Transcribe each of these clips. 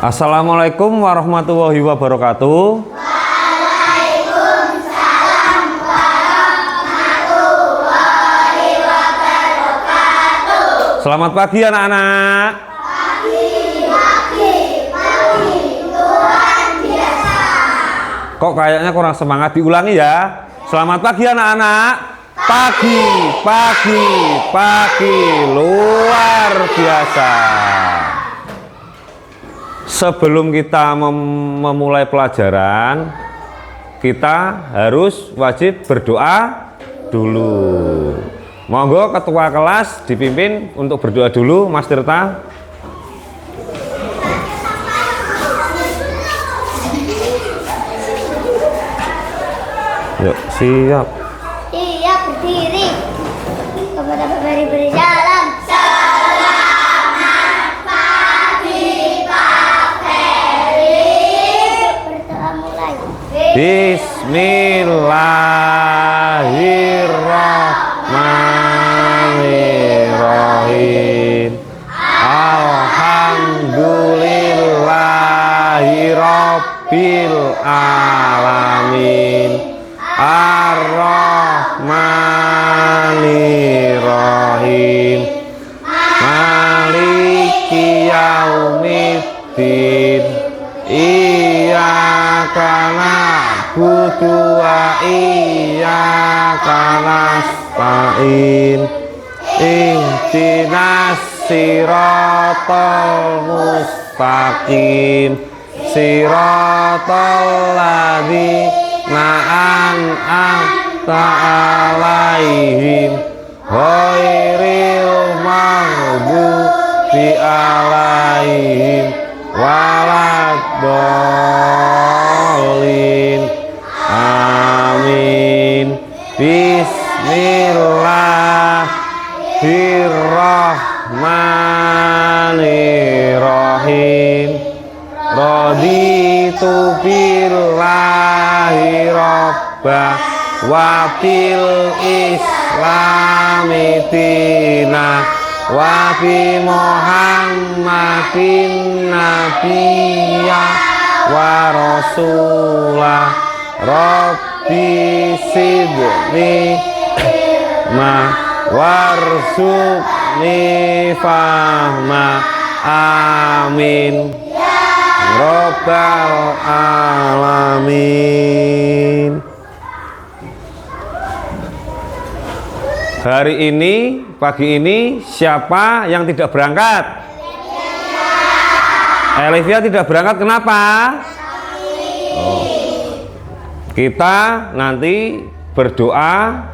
Assalamualaikum warahmatullahi wabarakatuh. Waalaikumsalam warahmatullahi wabarakatuh. Selamat pagi anak-anak. Pagi, luar biasa. Kok kayaknya kurang semangat, diulangi ya. Selamat pagi anak-anak. Pagi, luar biasa. Sebelum kita memulai pelajaran, kita harus wajib berdoa dulu. Monggo ketua kelas dipimpin untuk berdoa dulu, Mas Tirta. Yuk, siap. Iya, berdiri. Kepada Bapak beri salam. Selamat pagi, Pak Ferry. Berdoa mulai. Bismillahirrahmanirrahim. Alhamdulillahirabbil alamin. Ar-Rahmanir-Rahim. Maliki yaumiddin. Iyyaka na'budu wa iyyaka nasta'in. Ihdinas siratal mustaqim. Siratal ladzina an'amta 'alaihim ghairil maghdubi 'alaihim waladdallin. Amin. Bismillahirrahmanirrahim. Raditu billahi rabba wa bil islami dina wa bi muhammadin nabiyya wa rasulah. Rabbi sidni ma warzuqni fahma. Amin Rabbal alamin. Hari ini, pagi ini, siapa yang tidak berangkat? Elivia tidak berangkat, kenapa? Kita nanti berdoa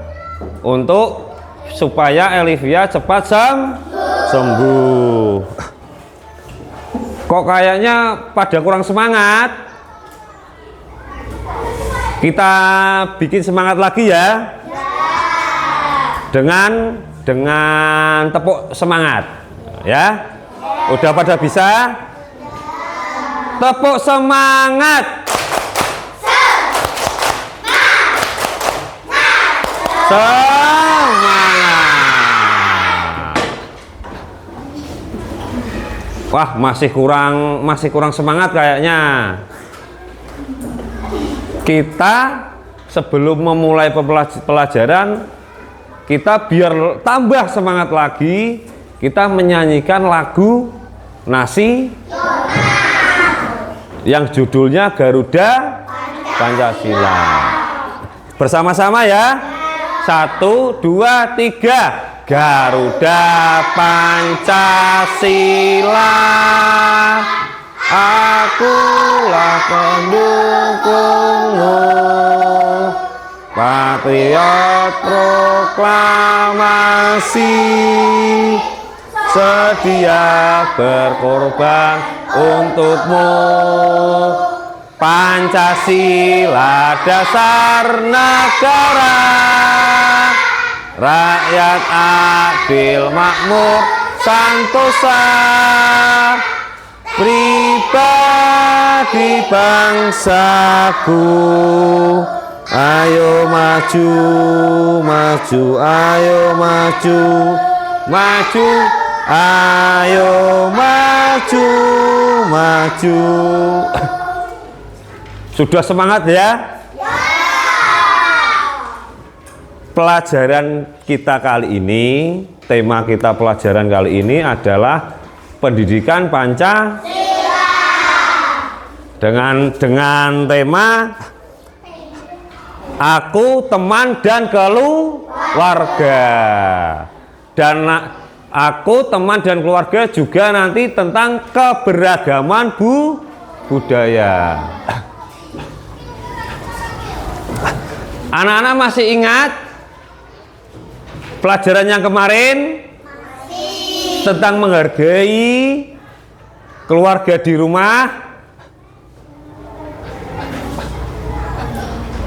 untuk supaya Elivia cepat sembuh. Kok kayaknya pada kurang semangat? Kita bikin semangat lagi ya. Dengan tepuk semangat, ya. Udah pada bisa? Tepuk semangat. Semangat. Wah, masih kurang semangat kayaknya. Kita sebelum memulai pelajaran, kita biar tambah semangat lagi, kita menyanyikan lagu Nasi yang judulnya Garuda Pancasila. Bersama-sama ya. 1, 2, 3. Garuda Pancasila, akulah pendukungmu. Patriot proklamasi, sedia berkorban untukmu. Pancasila dasar negara, rakyat adil makmur santosa, pribadi bangsaku. Ayo maju, ayo maju, Ayo maju, maju. Sudah semangat ya? Pelajaran kita kali ini, tema kita pelajaran kali ini adalah pendidikan Pancasila. Dengan tema aku, teman, dan keluarga. Dan aku, teman, dan keluarga juga nanti tentang keberagaman budaya. Anak-anak masih ingat pelajaran yang kemarin? Tentang menghargai keluarga di rumah?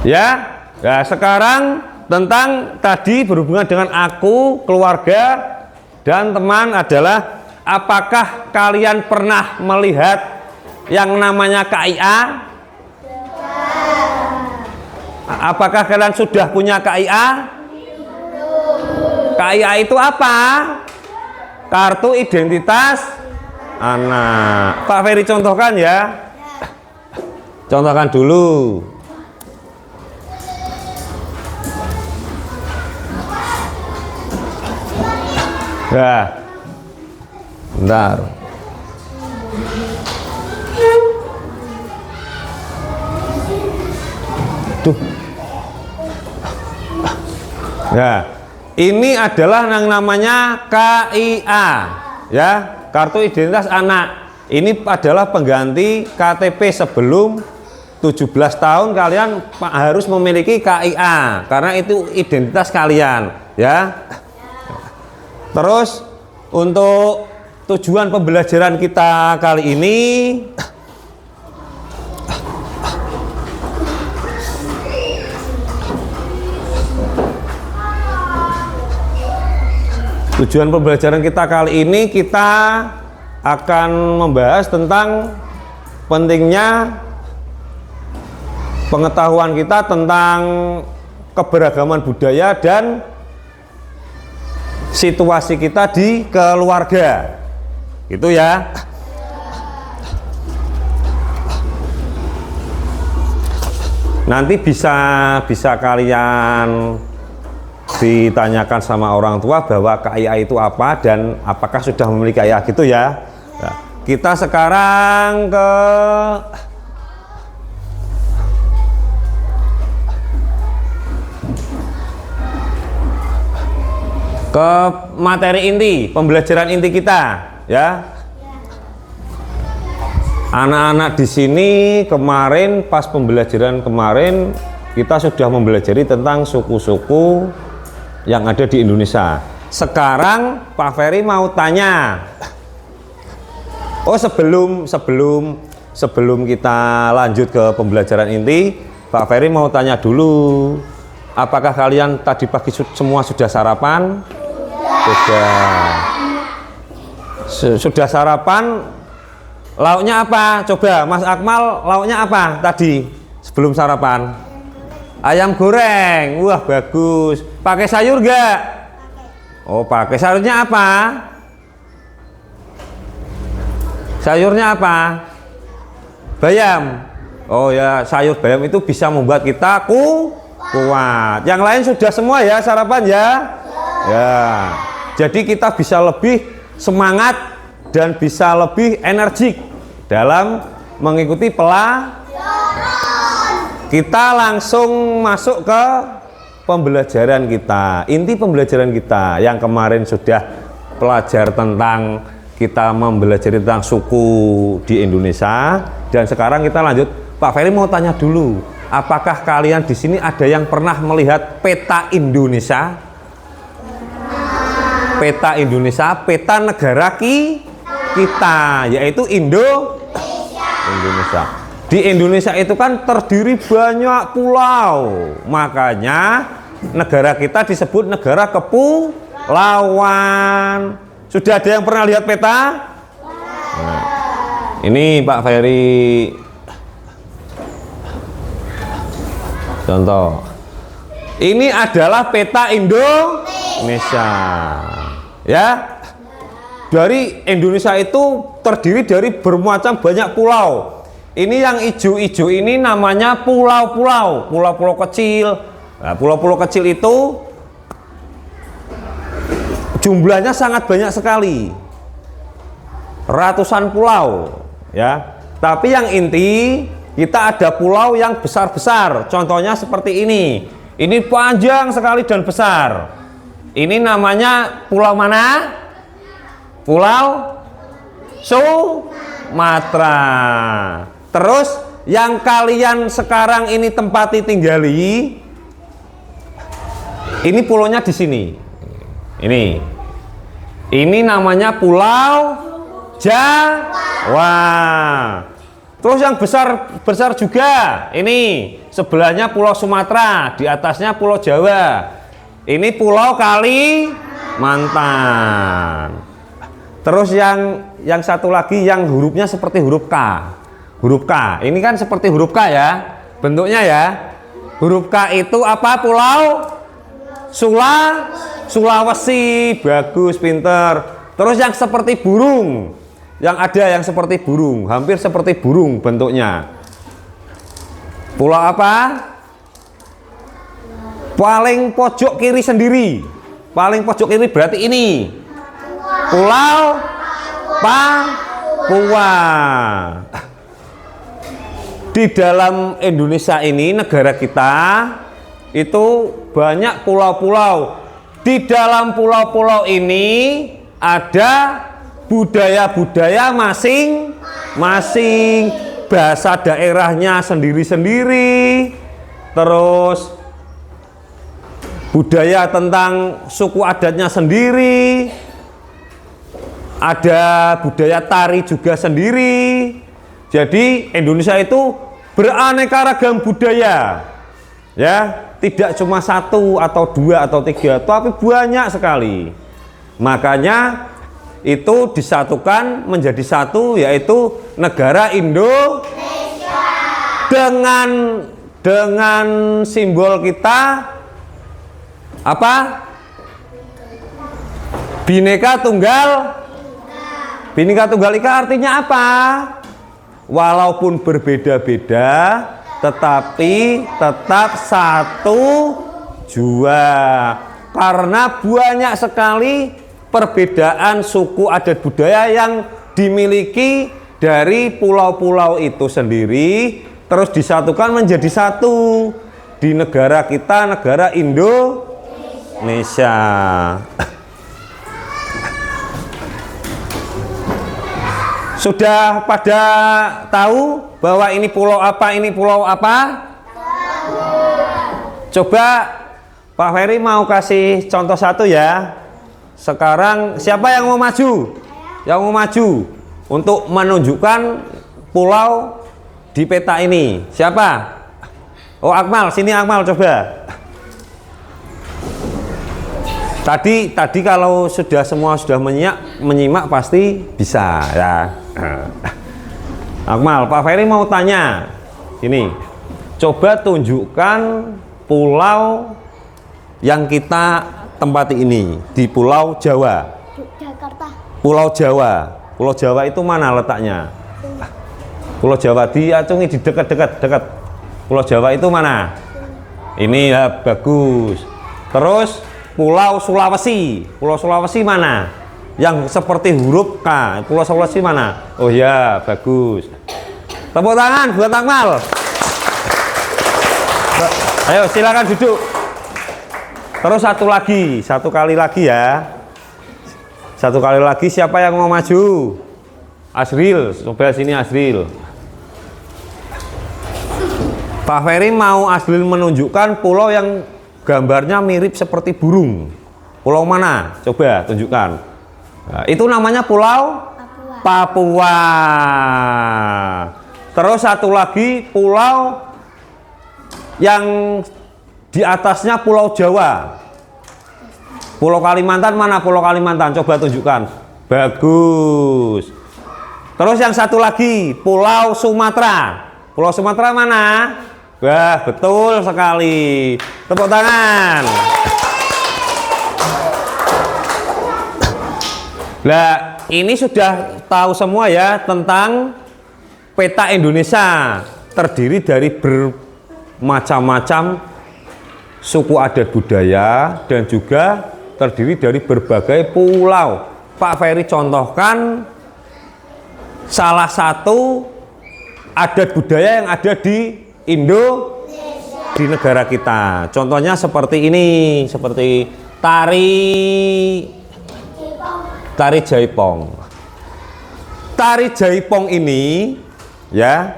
Ya, nah sekarang tentang tadi berhubungan dengan aku, keluarga, dan teman adalah apakah kalian pernah melihat yang namanya KIA? Apakah kalian sudah punya KIA? KIA itu apa? Kartu Identitas Anak. Pak Ferry contohkan ya. Contohkan dulu. Nah, bentar. Tuh. Nah, ini adalah yang namanya KIA, ya, Kartu Identitas Anak. Ini adalah pengganti KTP sebelum 17 tahun kalian harus memiliki KIA karena itu identitas kalian, ya. Terus untuk tujuan pembelajaran kita kali ini kita akan membahas tentang pentingnya pengetahuan kita tentang keberagaman budaya dan situasi kita di keluarga, gitu ya. Nanti bisa kalian ditanyakan sama orang tua bahwa KIA itu apa dan apakah sudah memiliki KIA, gitu ya. Nah, kita sekarang ke materi inti, pembelajaran inti kita, ya. Anak-anak di sini kemarin pas pembelajaran kemarin kita sudah mempelajari tentang suku-suku yang ada di Indonesia. Sekarang Pak Ferry mau tanya. Oh, sebelum kita lanjut ke pembelajaran inti, Pak Ferry mau tanya dulu. Apakah kalian tadi pagi semua sudah sarapan? Sudah sarapan. Lauknya apa? Coba Mas Akmal, lauknya apa tadi sebelum sarapan? Ayam goreng. Wah, bagus. Pakai sayur gak? Oh, pakai. Sayurnya apa? Sayurnya apa? Bayam. Oh ya, sayur bayam itu bisa membuat kita kuat. Yang lain sudah semua ya sarapan ya? Ya. Jadi kita bisa lebih semangat dan bisa lebih energik dalam mengikuti Kita langsung masuk ke pembelajaran kita. Inti pembelajaran kita yang kemarin sudah belajar tentang kita mempelajari tentang suku di Indonesia, dan sekarang kita lanjut. Pak Ferry mau tanya dulu, apakah kalian di sini ada yang pernah melihat peta Indonesia? Peta Indonesia, peta negara kita, yaitu Indonesia. Di Indonesia itu kan terdiri banyak pulau, makanya negara kita disebut negara kepulauan. Sudah ada yang pernah lihat peta? Nah, ini Pak Ferry contoh. Ini adalah peta Indonesia, ya. Dari Indonesia itu terdiri dari bermacam banyak pulau. Ini yang hijau-hijau ini namanya pulau-pulau, pulau-pulau kecil. Nah, pulau-pulau kecil itu jumlahnya sangat banyak sekali, ratusan pulau, ya. Tapi yang inti kita ada pulau yang besar-besar. Contohnya seperti ini. Ini panjang sekali dan besar. Ini namanya pulau mana? Pulau Sumatera. Terus yang kalian sekarang ini tempati tinggali, ini pulaunya di sini. Ini namanya Pulau Jawa. Terus yang besar juga, ini sebelahnya Pulau Sumatera, di atasnya Pulau Jawa. Ini Pulau Kalimantan. Terus yang satu lagi yang hurufnya seperti huruf K. Huruf K. Ini kan seperti huruf K ya, bentuknya ya. Huruf K itu apa? Pulau Sulawesi. Bagus, pinter. Terus yang seperti burung. Yang ada yang seperti burung, hampir seperti burung bentuknya. Pulau apa? Paling pojok kiri sendiri. Paling pojok kiri berarti ini. Pulau Papua. Di dalam Indonesia ini, negara kita itu banyak pulau-pulau. Di dalam pulau-pulau ini ada budaya-budaya masing-masing, bahasa daerahnya sendiri-sendiri, terus budaya tentang suku adatnya sendiri, ada budaya tari juga sendiri. Jadi Indonesia itu beraneka ragam budaya, ya, tidak cuma satu atau dua atau tiga, tapi banyak sekali. Makanya itu disatukan menjadi satu, yaitu negara Indonesia. Dengan simbol kita apa? Bhinneka Tunggal Ika artinya apa? Walaupun berbeda-beda, tetapi tetap satu jua. Karena banyak sekali perbedaan suku adat budaya yang dimiliki dari pulau-pulau itu sendiri, terus disatukan menjadi satu di negara kita, negara Indonesia. Sudah pada tahu bahwa ini pulau apa, ini pulau apa? Coba Pak Ferry mau kasih contoh satu ya. Sekarang siapa yang mau maju? Yang mau maju untuk menunjukkan pulau di peta ini. Siapa? Oh, Akmal, sini Akmal coba. Tadi kalau semua sudah menyimak pasti bisa ya. Akmal, Pak Ferry mau tanya. Ini. Coba tunjukkan pulau yang kita tempati ini di Pulau Jawa. Jakarta. Pulau Jawa. Pulau Jawa itu mana letaknya? Pulau Jawa diacungi di dekat. Pulau Jawa itu mana? Ini ya, bagus. Terus Pulau Sulawesi. Pulau Sulawesi mana? Yang seperti huruf K. Pulau Sulawesi mana? Oh ya, bagus. Tepuk tangan buat Akmal. Ayo silakan duduk. Terus satu kali lagi ya. Satu kali lagi, siapa yang mau maju? Asril, coba sini Asril. Pak Ferry mau Asril menunjukkan pulau yang gambarnya mirip seperti burung. Pulau mana? Coba tunjukkan. Nah, itu namanya Pulau Papua. Terus satu lagi pulau yang di atasnya Pulau Jawa. Pulau Kalimantan mana? Pulau Kalimantan, coba tunjukkan. Bagus. Terus yang satu lagi Pulau Sumatera. Pulau Sumatera mana? Wah, betul sekali. Tepuk tangan. Lah, ini sudah tahu semua ya tentang peta Indonesia, terdiri dari bermacam-macam suku adat budaya dan juga terdiri dari berbagai pulau. Pak Ferry contohkan salah satu adat budaya yang ada di Indonesia, di negara kita. Contohnya seperti ini, seperti tari Jaipong. Tari Jaipong ini ya,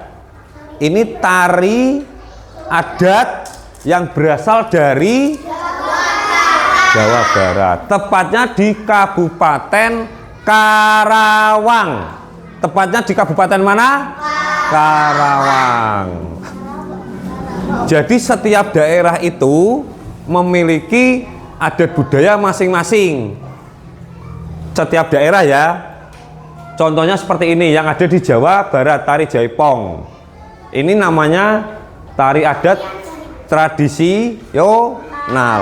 ini tari adat yang berasal dari Jawa Barat, tepatnya di Kabupaten Karawang. Tepatnya di kabupaten mana? Karawang. Jadi setiap daerah itu memiliki adat budaya masing-masing. Setiap daerah ya. Contohnya seperti ini yang ada di Jawa Barat, tari Jaipong. Ini namanya tari adat tradisional.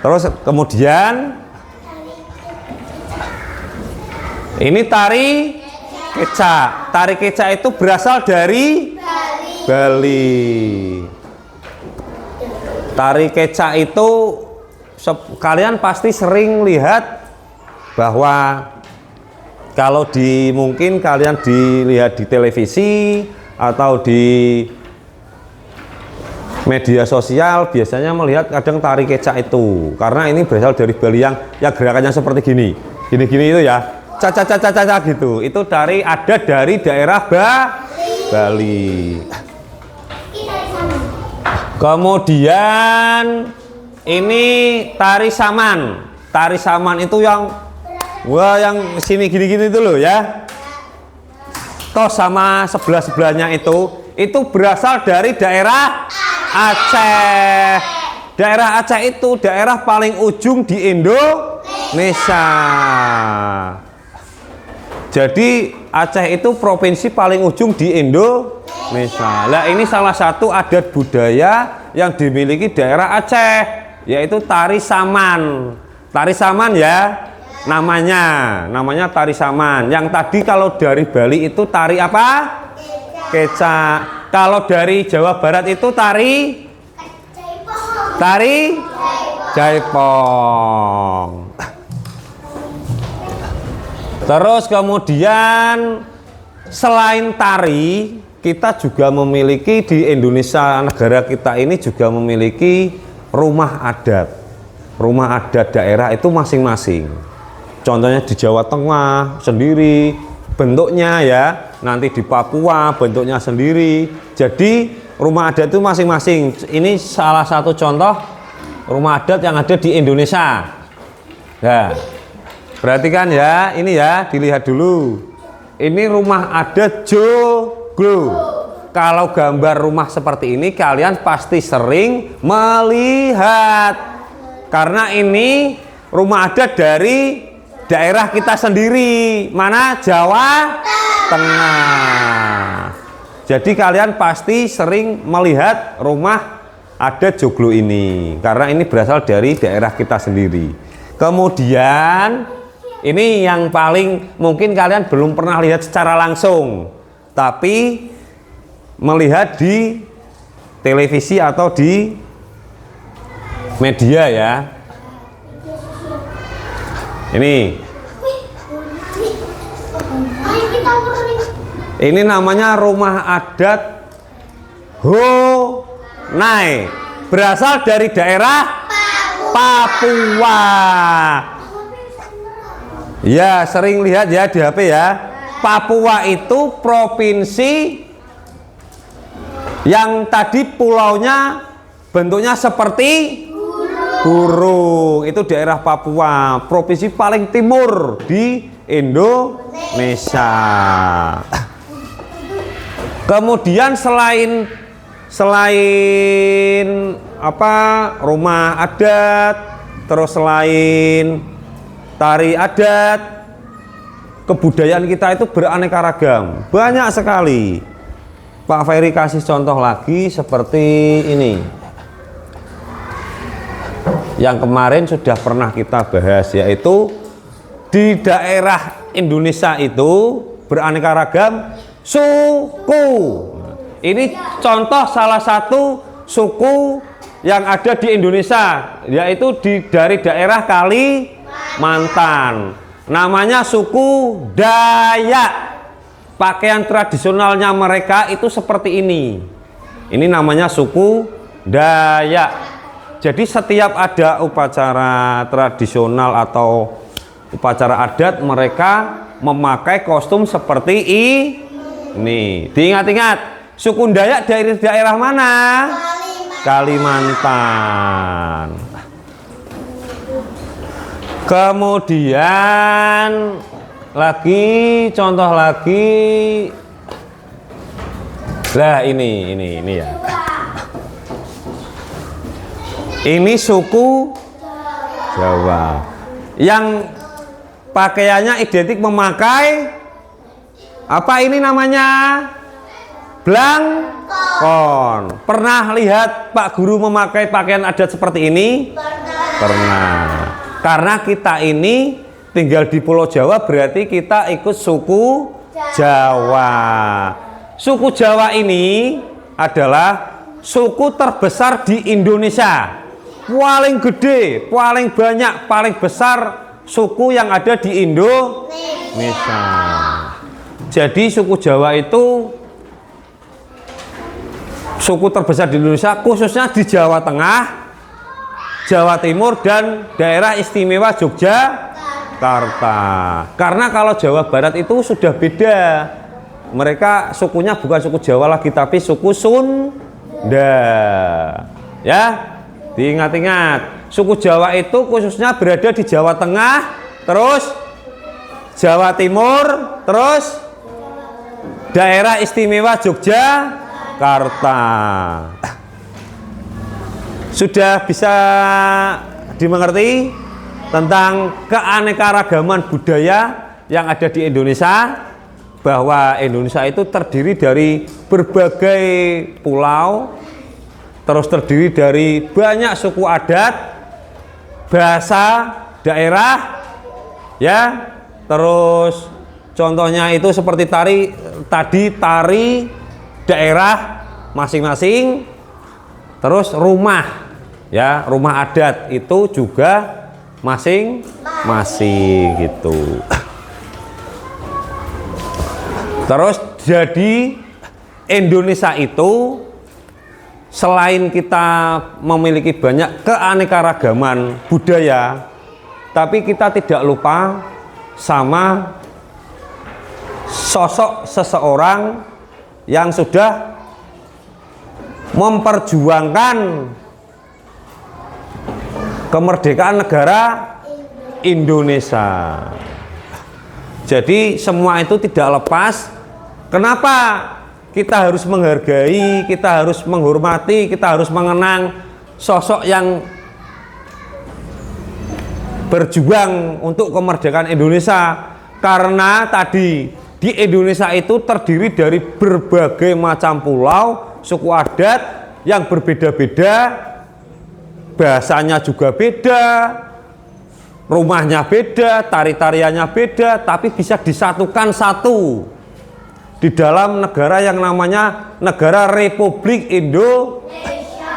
Terus kemudian ini tari kecak. Tari kecak itu berasal dari Bali. Tari kecak itu kalian pasti sering lihat bahwa kalau mungkin kalian dilihat di televisi atau di media sosial biasanya melihat kadang tari kecak itu, karena ini berasal dari Bali yang gerakannya seperti gini itu ya, caca gitu. Itu tari adat dari daerah Bali. Kemudian ini tari saman. Tari saman itu yang yang sini gini itu loh ya. Toh sama sebelahnya itu berasal dari daerah Aceh. Daerah Aceh itu daerah paling ujung di Indonesia. Jadi Aceh itu provinsi paling ujung di Indonesia. Nah, ini salah satu adat budaya yang dimiliki daerah Aceh, yaitu tari saman. Tari saman ya, namanya tari saman. Yang tadi kalau dari Bali itu tari apa? Kecak. Kalau dari Jawa Barat itu tari Jaipong. Terus kemudian selain tari, kita juga memiliki di Indonesia, negara kita ini juga memiliki rumah adat. Rumah adat daerah itu masing-masing. Contohnya di Jawa Tengah sendiri bentuknya ya, nanti di Papua bentuknya sendiri. Jadi rumah adat itu masing-masing. Ini salah satu contoh rumah adat yang ada di Indonesia. Ya, perhatikan ya, ini ya, dilihat dulu. Ini rumah adat joglo. Kalau gambar rumah seperti ini kalian pasti sering melihat. Karena ini rumah adat dari daerah kita sendiri. Mana? Jawa Tengah. Jadi kalian pasti sering melihat rumah adat joglo ini, karena ini berasal dari daerah kita sendiri. Kemudian ini yang paling mungkin kalian belum pernah lihat secara langsung, tapi melihat di televisi atau di media ya. Ini namanya rumah adat Honai, berasal dari daerah Papua. Ya, sering lihat ya di HP ya. Papua itu provinsi yang tadi pulaunya bentuknya seperti burung. Itu daerah Papua, provinsi paling timur di Indonesia. Kemudian selain apa rumah adat, terus selain tari adat, kebudayaan kita itu beraneka ragam, banyak sekali. Pak Ferry kasih contoh lagi seperti ini, yang kemarin sudah pernah kita bahas, yaitu di daerah Indonesia itu beraneka ragam suku. Ini contoh salah satu suku yang ada di Indonesia, yaitu dari daerah Kalimantan. Namanya suku Dayak. Pakaian tradisionalnya mereka itu seperti ini. Ini namanya suku Dayak. Jadi setiap ada upacara tradisional atau upacara adat, mereka memakai kostum seperti ini. Diingat-ingat, suku Dayak dari daerah mana? Kalimantan. Kemudian lagi, contoh lagi. Lah ini ya. Ini suku Jawa yang pakaiannya identik memakai apa ini namanya? Blangkon. Pernah lihat Pak Guru memakai pakaian adat seperti ini? Pernah. Karena kita ini tinggal di Pulau Jawa, berarti kita ikut suku Jawa. Suku Jawa ini adalah suku terbesar di Indonesia. Paling gede, paling banyak, paling besar suku yang ada di Indonesia. Jadi suku Jawa itu suku terbesar di Indonesia, khususnya di Jawa Tengah, Jawa Timur, dan daerah istimewa Yogyakarta. Karena kalau Jawa Barat itu sudah beda. Mereka sukunya bukan suku Jawa lagi, tapi suku Sunda. Ya, diingat-ingat. Suku Jawa itu khususnya berada di Jawa Tengah, terus Jawa Timur, terus daerah istimewa Yogyakarta. Sudah bisa dimengerti tentang keanekaragaman budaya yang ada di Indonesia, bahwa Indonesia itu terdiri dari berbagai pulau, terus terdiri dari banyak suku adat, bahasa, daerah, ya, terus contohnya itu seperti tari daerah masing-masing, terus rumah, ya, rumah adat itu juga masing-masing gitu. Terus jadi Indonesia itu selain kita memiliki banyak keanekaragaman budaya, tapi kita tidak lupa sama sosok seseorang yang sudah memperjuangkan kemerdekaan negara Indonesia. Jadi semua itu tidak lepas. Kenapa kita harus menghargai, kita harus menghormati, kita harus mengenang sosok yang berjuang untuk kemerdekaan Indonesia? Karena tadi di Indonesia itu terdiri dari berbagai macam pulau, suku adat yang berbeda-beda, bahasanya juga beda, rumahnya beda, tari-tariannya beda, tapi bisa disatukan satu di dalam negara yang namanya negara Republik Indonesia.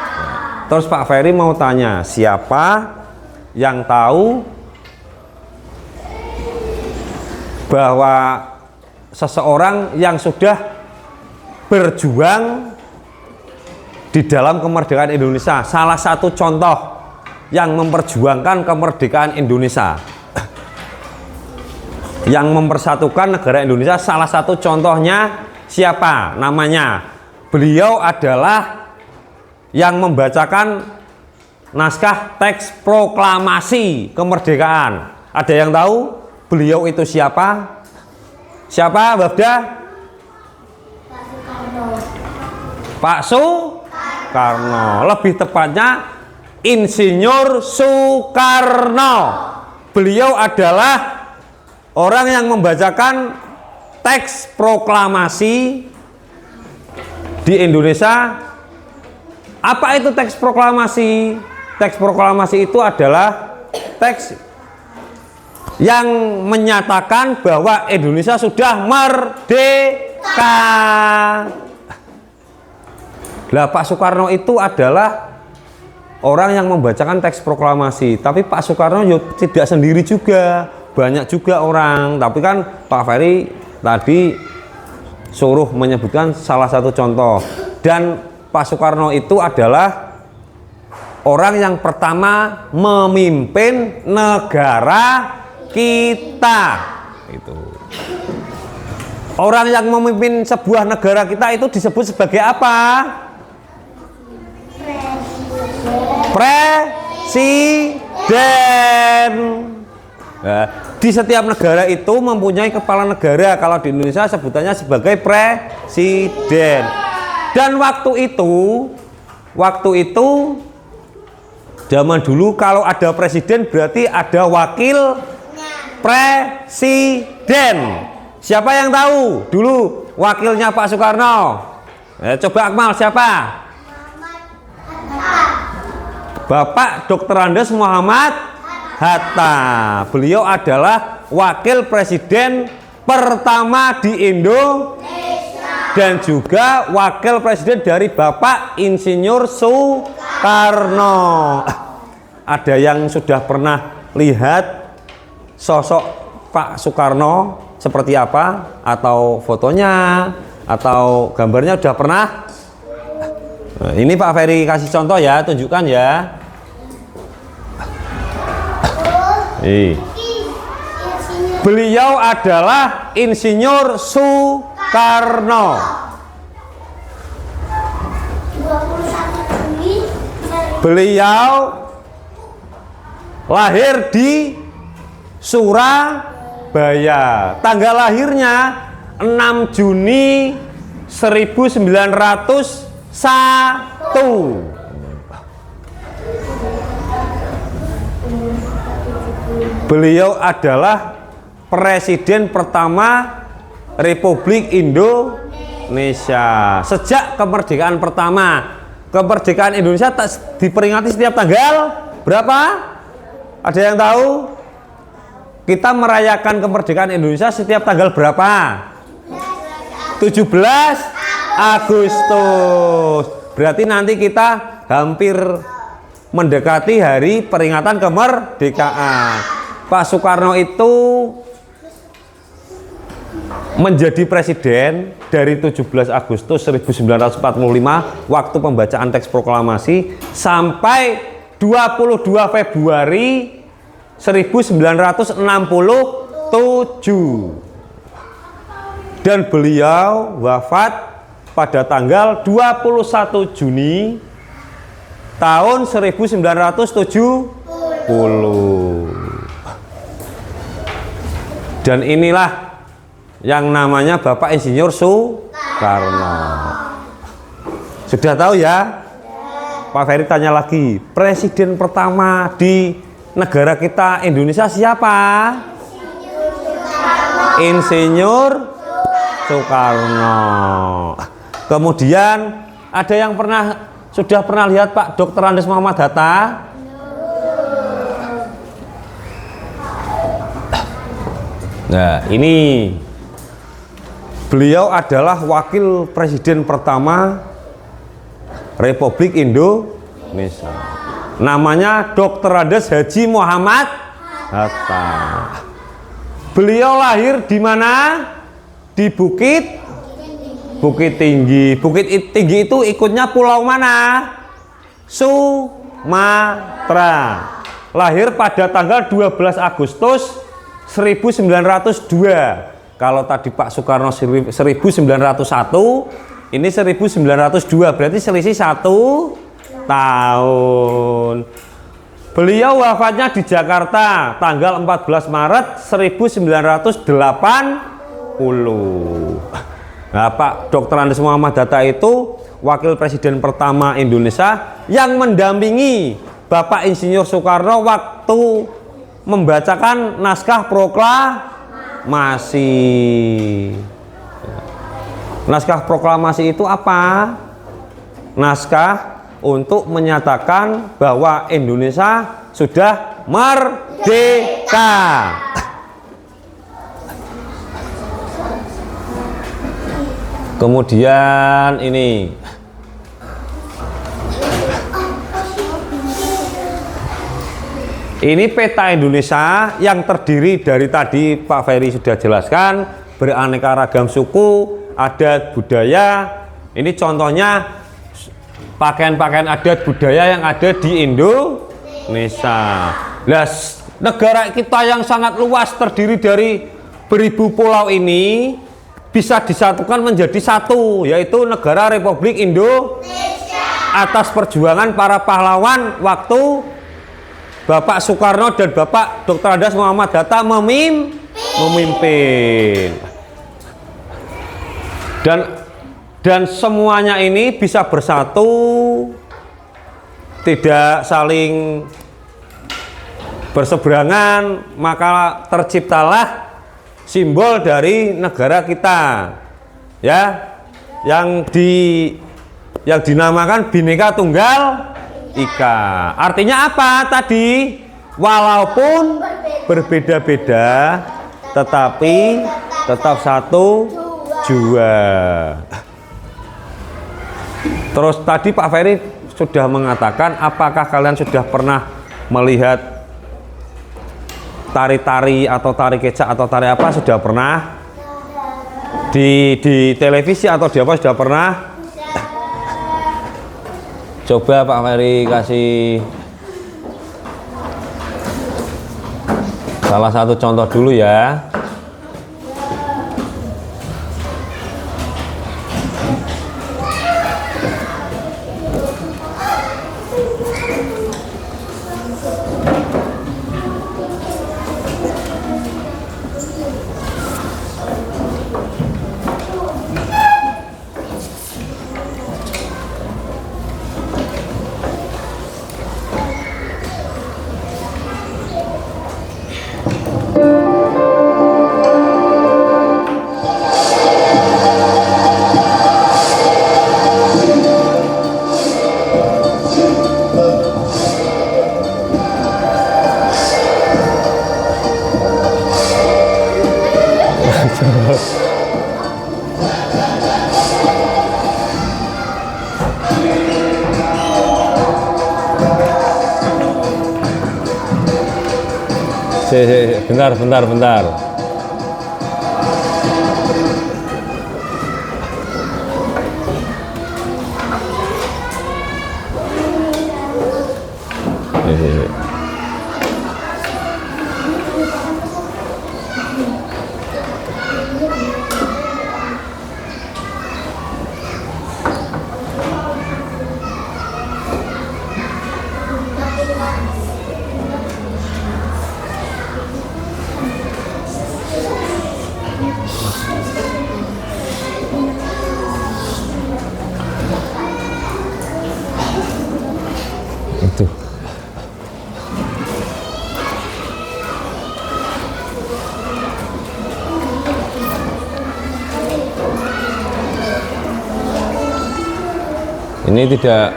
Terus Pak Ferry mau tanya, siapa yang tahu bahwa seseorang yang sudah berjuang di dalam kemerdekaan Indonesia, salah satu contoh yang memperjuangkan kemerdekaan Indonesia, yang mempersatukan negara Indonesia, salah satu contohnya siapa? Namanya, beliau adalah yang membacakan naskah teks proklamasi kemerdekaan. Ada yang tahu beliau itu siapa? Siapa, Babda? Pak Soekarno. Lebih tepatnya Insinyur Soekarno. Beliau adalah orang yang membacakan teks proklamasi di Indonesia. Apa itu teks proklamasi? Teks proklamasi itu adalah teks yang menyatakan bahwa Indonesia sudah merdeka. Lah Pak Soekarno itu adalah orang yang membacakan teks proklamasi, tapi Pak Soekarno tidak sendiri juga, banyak juga orang. Tapi kan Pak Ferry tadi suruh menyebutkan salah satu contoh, dan Pak Soekarno itu adalah orang yang pertama memimpin negara kita. Itu orang yang memimpin sebuah negara kita itu disebut sebagai apa? Presiden. Nah, di setiap negara itu mempunyai kepala negara. Kalau di Indonesia sebutannya sebagai presiden. Dan waktu itu zaman dulu kalau ada presiden berarti ada wakil presiden. Siapa yang tahu dulu wakilnya Pak Soekarno? Coba Akmal, siapa? Bapak Dr. Andes Muhammad Hatta. Beliau adalah wakil presiden pertama di Indonesia dan juga wakil presiden dari Bapak Insinyur Soekarno. Ada yang sudah pernah lihat sosok Pak Soekarno seperti apa, atau fotonya atau gambarnya sudah pernah? Nah, ini Pak Ferry kasih contoh ya, tunjukkan ya. Beliau adalah Insinyur Soekarno. 21 Juni. Beliau lahir di Surabaya. Tanggal lahirnya 6 Juni 1901. Beliau adalah presiden pertama Republik Indonesia. Sejak kemerdekaan pertama, kemerdekaan Indonesia diperingati setiap tanggal berapa? Ada yang tahu? Kita merayakan kemerdekaan Indonesia setiap tanggal berapa? 17 Agustus. Berarti nanti kita hampir mendekati hari peringatan kemerdekaan. Pak Soekarno itu menjadi presiden dari 17 Agustus 1945 waktu pembacaan teks proklamasi sampai 22 Februari 1967. Dan beliau wafat pada tanggal 21 Juni tahun 1970. Dan inilah yang namanya Bapak Insinyur Soekarno. Sudah tahu ya? Pak Ferry tanya lagi, presiden pertama di negara kita Indonesia siapa? Insinyur Soekarno. Kemudian ada yang sudah pernah lihat Pak Dr. Andes Muhammad Hatta? Nah, ini beliau adalah wakil presiden pertama Republik Indonesia. Namanya Dr. Andes Haji Muhammad Hatta. Beliau lahir di mana? Di Bukit Tinggi. Bukit Tinggi itu ikutnya pulau mana? Sumatera. Lahir pada tanggal 12 Agustus 1902. Kalau tadi Pak Soekarno 1901, ini 1902, berarti selisih 1 tahun. Beliau wafatnya di Jakarta tanggal 14 Maret 1980. Nah, Pak Dr. Andes Muhammad Hatta itu wakil presiden pertama Indonesia yang mendampingi Bapak Insinyur Soekarno waktu membacakan naskah proklamasi. Naskah proklamasi itu apa? Naskah untuk menyatakan bahwa Indonesia sudah merdeka. Kemudian ini peta Indonesia yang terdiri dari tadi Pak Ferry sudah jelaskan, beraneka ragam suku, adat, budaya. Ini contohnya pakaian-pakaian adat budaya yang ada di Indonesia. Nah, negara kita yang sangat luas terdiri dari beribu pulau ini bisa disatukan menjadi satu, yaitu negara Republik Indonesia atas perjuangan para pahlawan waktu Bapak Soekarno dan Bapak Dr. Andes Muhammad Hatta memimpin. Dan semuanya ini bisa bersatu, tidak saling berseberangan, maka terciptalah simbol dari negara kita, ya, yang dinamakan Bhinneka Tunggal Ika. Artinya apa tadi? Walaupun berbeda-beda, tetapi tetap satu jua. Terus tadi Pak Ferry sudah mengatakan, apakah kalian sudah pernah melihat tari-tari atau tari kecak atau tari apa? Sudah pernah? Di televisi atau di apa sudah pernah? Coba Pak Ferry kasih salah satu contoh dulu ya. Bentar. Itu. Ini tidak,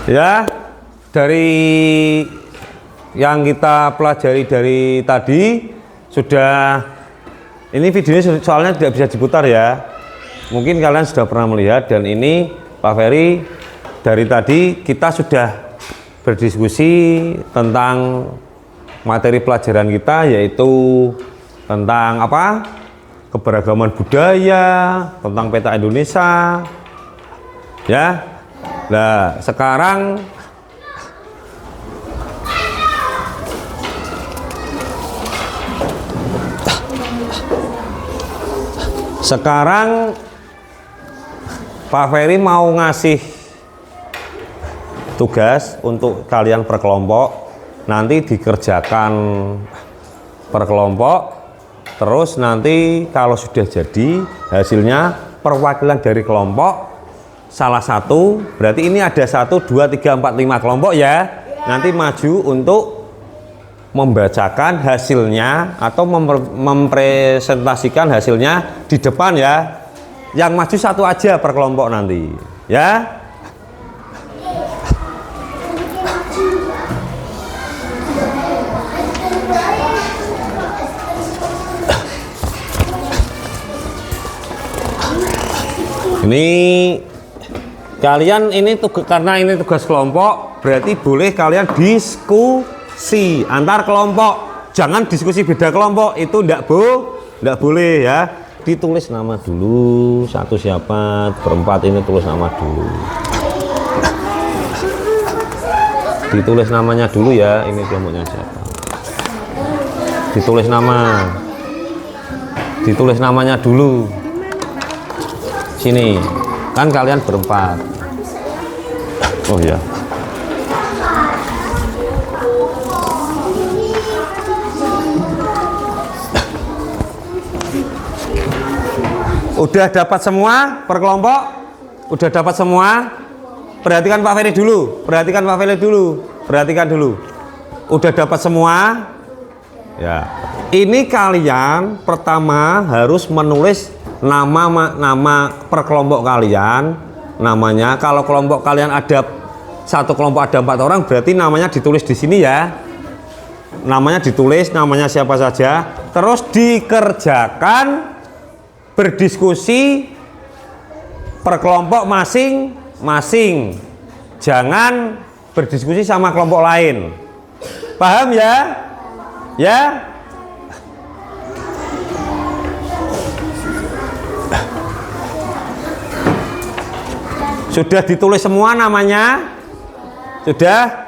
ya, dari yang kita pelajari dari tadi sudah, ini videonya soalnya tidak bisa diputar ya, mungkin kalian sudah pernah melihat. Dan ini Pak Ferry, dari tadi kita sudah berdiskusi tentang materi pelajaran kita, yaitu tentang apa? Keberagaman budaya, tentang peta Indonesia, ya. Nah, sekarang Pak Ferry mau ngasih tugas untuk kalian per kelompok, nanti dikerjakan per kelompok. Terus nanti kalau sudah jadi hasilnya perwakilan dari kelompok salah satu, berarti ini ada 1, 2, 3, 4, 5 kelompok ya, nanti maju untuk membacakan hasilnya atau mempresentasikan hasilnya di depan ya. Yang maju satu aja per kelompok nanti ya. Ini kalian ini karena ini tugas kelompok, berarti boleh kalian diskusi antar kelompok. Jangan diskusi beda kelompok, itu enggak boleh ya. Ditulis nama dulu, satu siapa, berempat ini tulis nama dulu. Ditulis namanya dulu ya, ini kelompoknya siapa. Ditulis nama. Ditulis namanya dulu. Sini. Kan kalian berempat. Oh ya. Udah dapat semua per kelompok? Udah dapat semua? Perhatikan Pak Ferry dulu. Perhatikan Pak Ferry dulu. Perhatikan dulu. Udah dapat semua? Ya. Ini kalian pertama harus menulis nama per kelompok kalian. Namanya, kalau kelompok kalian ada satu kelompok ada 4 orang, berarti namanya ditulis di sini ya. Namanya ditulis, namanya siapa saja. Terus dikerjakan, berdiskusi per kelompok masing-masing. Jangan berdiskusi sama kelompok lain. Paham ya? Ya? Sudah ditulis semua namanya? Sudah?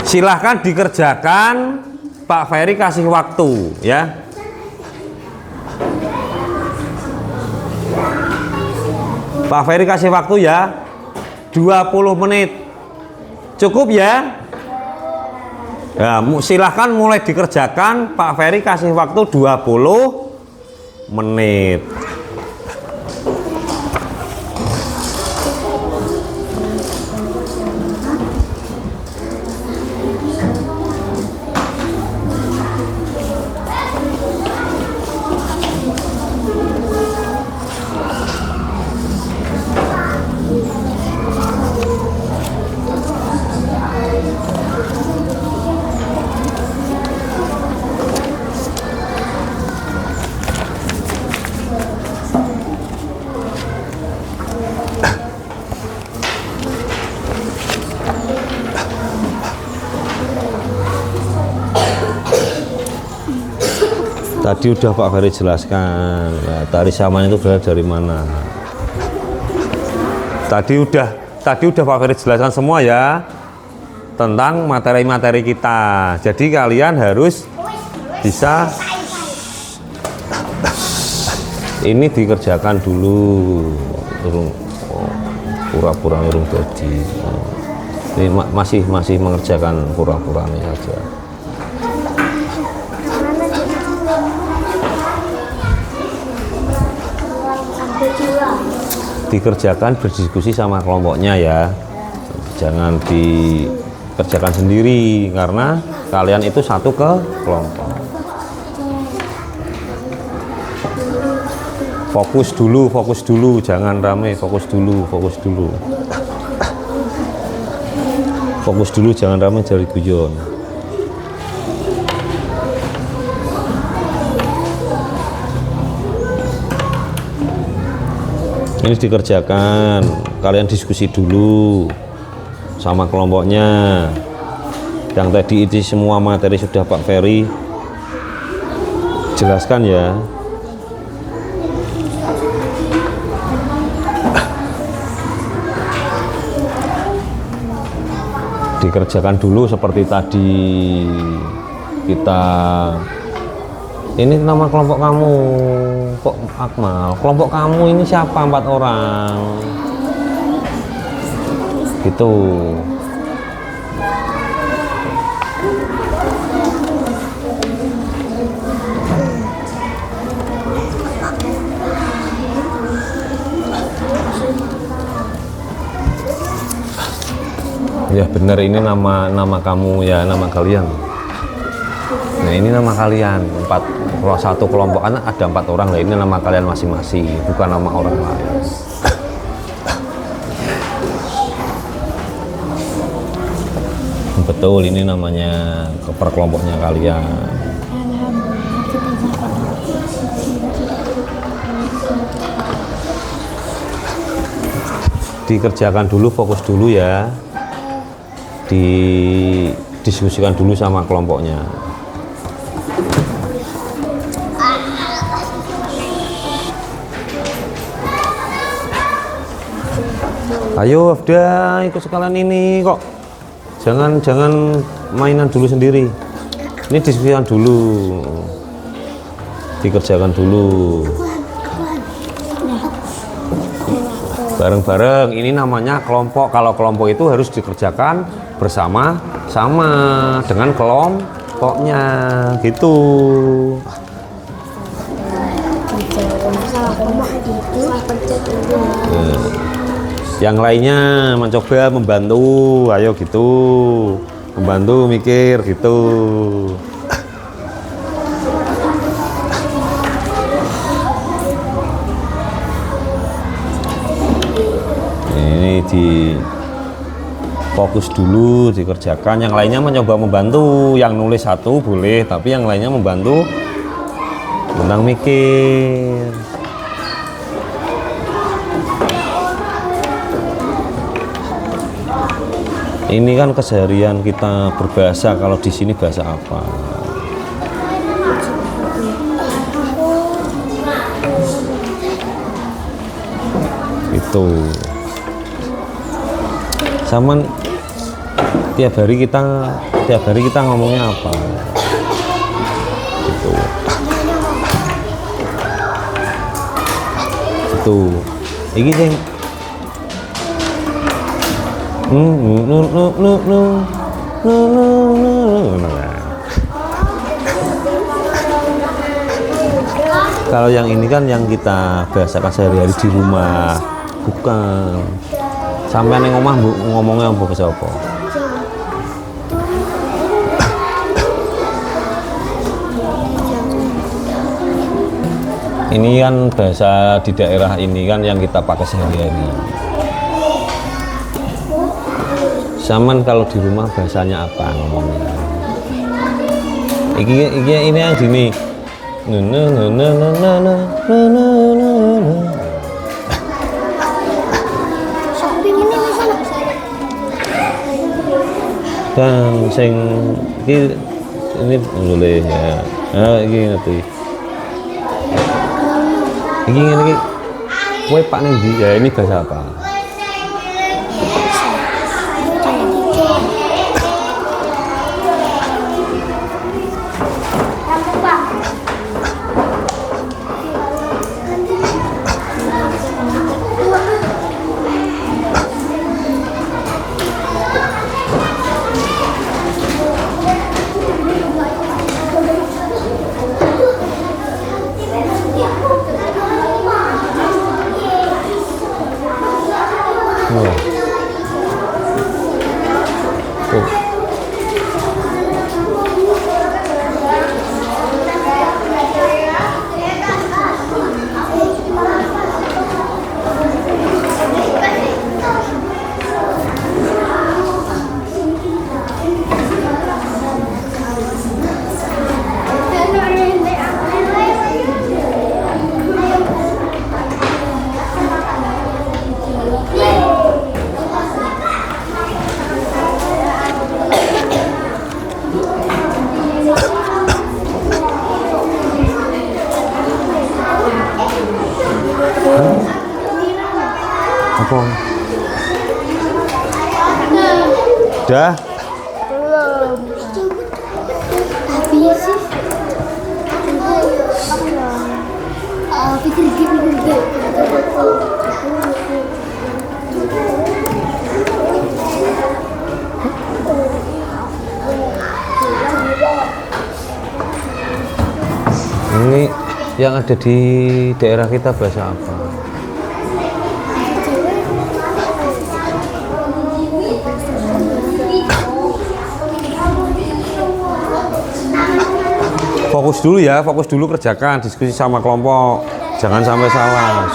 Silahkan dikerjakan. Pak Ferry kasih waktu ya. Pak Ferry kasih waktu ya 20 menit. Cukup ya? Ya, silahkan mulai dikerjakan. Pak Ferry kasih waktu 20 menit. Tadi udah Pak Ferry jelaskan, nah, tari saman itu berasal dari mana. Tadi udah Pak Ferry jelaskan semua ya tentang materi-materi kita. Jadi kalian harus bisa ini dikerjakan dulu. Pura-pura urung jadi. Ini masih mengerjakan pura-puranya aja. Dikerjakan berdiskusi sama kelompoknya ya, jangan dikerjakan sendiri karena kalian itu satu ke kelompok. Fokus dulu, jangan rame, fokus dulu, jangan rame, jari guyon. Ini dikerjakan, kalian diskusi dulu sama kelompoknya. Yang tadi itu semua materi sudah Pak Ferry jelaskan ya. Dikerjakan dulu seperti tadi kita. Ini nama kelompok kamu kok Akmal, kelompok kamu ini siapa 4 orang gitu. Ya benar, ini nama kamu ya, nama kalian. Nah ini nama kalian, kalau satu kelompok anak ada 4 orang, lah ini nama kalian masing-masing, bukan nama orang lain. Betul, ini namanya per kelompoknya kalian. dikerjakan dulu, fokus dulu ya, didiskusikan dulu sama kelompoknya. Ayo Afda, ikut sekalian ini kok. Jangan mainan dulu sendiri. Ini diskusikan dulu. Dikerjakan dulu. Bareng-bareng, ini namanya kelompok. Kalau kelompok itu harus dikerjakan bersama-sama dengan kelompoknya gitu. Yang lainnya mencoba membantu, ayo gitu, membantu mikir gitu. Ini di fokus dulu dikerjakan, yang lainnya mencoba membantu. Yang nulis satu boleh, tapi yang lainnya membantu tentang mikir. Ini kan keseharian kita berbahasa, kalau di sini bahasa apa? Itu. Sama tiap hari kita ngomongnya apa? Gitu. Itu. Iki sing Kalau yang ini kan yang kita biasakan sehari-hari di rumah, bukan sampai neng omah ngomongnya apa ke siapa? Ini kan bahasa di daerah ini kan yang kita pakai sehari-hari. Saman kalau di rumah bahasanya apa ngomongnya? Ini yang gini. Dan sing ini boleh ya. Ah ini nanti. Ini kowe Pak ning ndi? Ya ini bahasa apa? Apa? Udah? Belum. Tapi sih. Pikir gitu. Ini yang ada di daerah kita bahasa apa? Fokus dulu ya, fokus dulu kerjakan, diskusi sama kelompok, jangan sampai salah.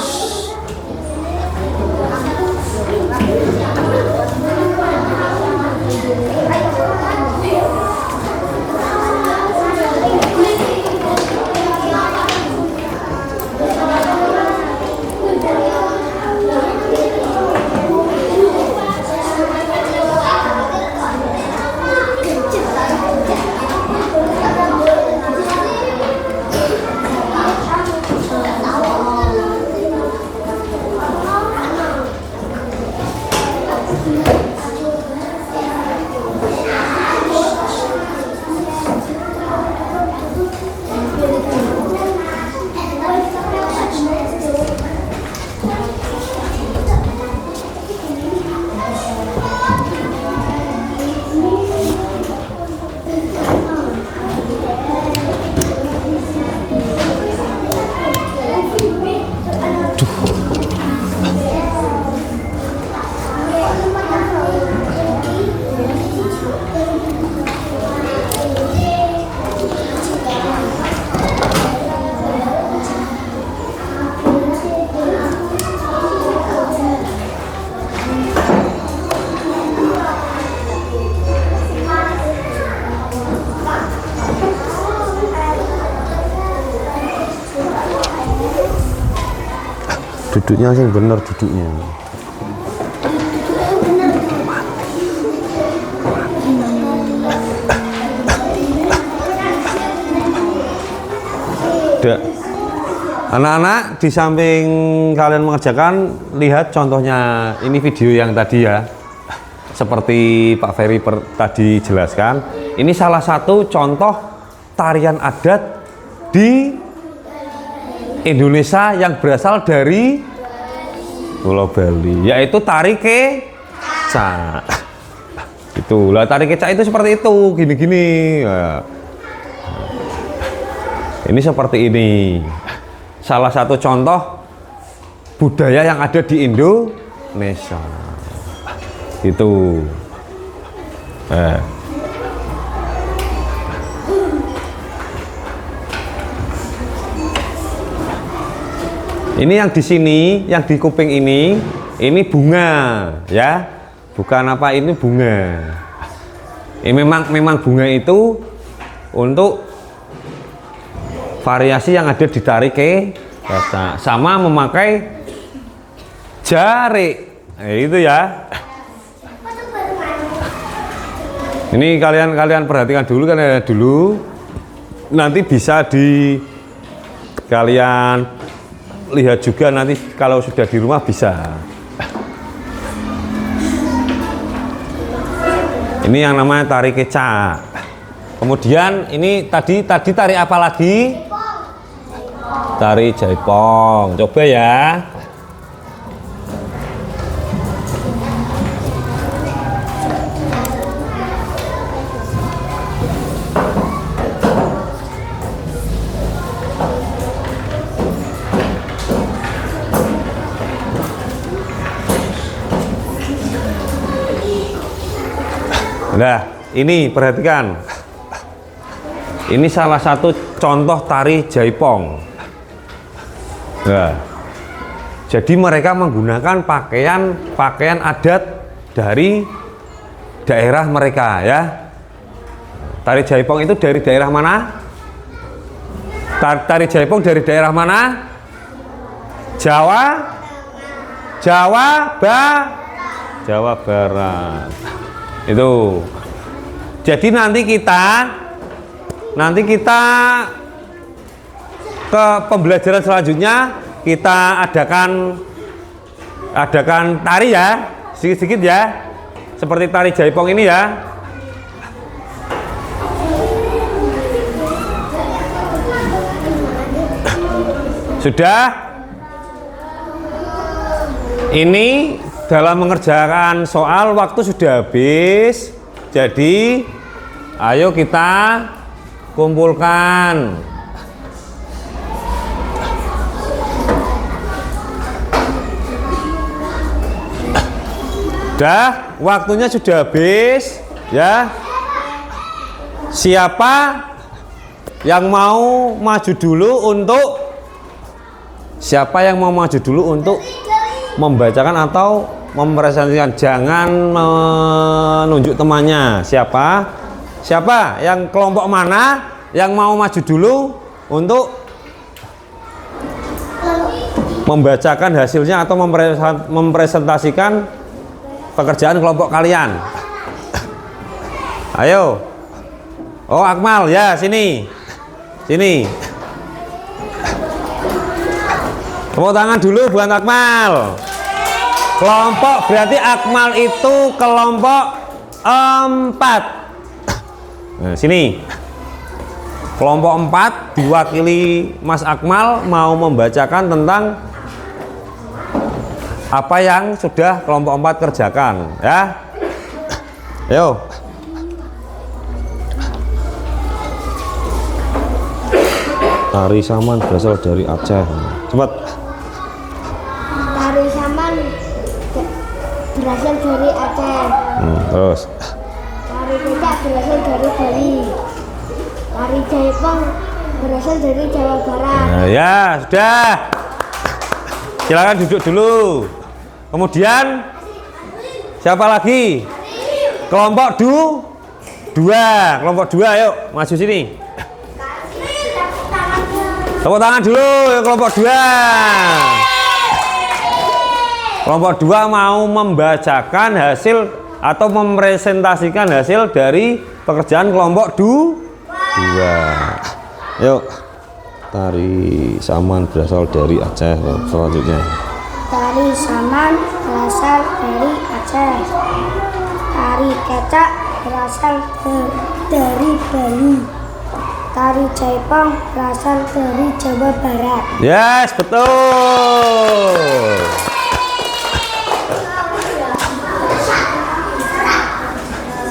Duduknya sih bener duduknya. Anak-anak, di samping kalian mengerjakan, lihat contohnya. Ini video yang tadi ya, seperti Pak Ferry tadi jelaskan. Ini salah satu contoh tarian adat di Indonesia yang berasal dari Pulau Bali, yaitu tari kecak. Itulah tari kecak itu seperti itu, gini-gini. Nah, ini seperti ini. Salah satu contoh budaya yang ada di Indonesia. Itu. Ini yang di sini, yang di kuping ini bunga, ya. Bukan apa, ini bunga. Ini memang bunga itu untuk variasi yang ada di tari kecak, sama memakai jari. Itu ya. Ini kalian perhatikan dulu kan ya dulu. Nanti bisa kalian lihat juga nanti kalau sudah di rumah bisa. Ini yang namanya tari kecak. Kemudian ini tadi tari apa lagi? Tari jaipong. Coba ya. Nah, ini perhatikan. Ini salah satu contoh tari jaipong. Nah, jadi mereka menggunakan pakaian adat dari daerah mereka ya. Tari jaipong itu dari daerah mana? Tari jaipong dari daerah mana? Jawa Barat. Itu. Jadi nanti kita ke pembelajaran selanjutnya kita adakan tari ya, sedikit-sedikit ya, seperti tari jaipong ini ya. Sudah? Ini dalam mengerjakan soal waktu sudah habis, jadi ayo kita kumpulkan. Dah, waktunya sudah habis ya. Siapa yang mau maju dulu untuk membacakan atau mempresentasikan? Jangan menunjuk temannya. Siapa yang kelompok mana yang mau maju dulu untuk membacakan hasilnya atau mempresentasikan pekerjaan kelompok kalian? Ayo. Oh, Akmal ya, sini. Tepuk tangan dulu buat Akmal. Kelompok berarti Akmal itu kelompok 4. Nah, sini. Kelompok 4 diwakili Mas Akmal mau membacakan tentang apa yang sudah kelompok 4 kerjakan ya. Ayo. Tari saman berasal dari Aceh. Cepat. Tari saman berasal dari Aceh. Terus. Tari kecak berasal dari Bali. Tari jaipong berasal dari Jawa Barat. Nah, ya sudah. Silakan duduk dulu. Kemudian siapa lagi? Kelompok 2. Kelompok 2 ayo maju sini. Tepuk tangan dulu yang kelompok 2. Kelompok 2 mau membacakan hasil atau mempresentasikan hasil dari pekerjaan kelompok 2. Yuk, tari saman berasal dari Aceh. Selanjutnya, Tari saman berasal dari Aceh. Tari kecak berasal dari Bali. Tari jaipong berasal dari Jawa Barat. yes, betul.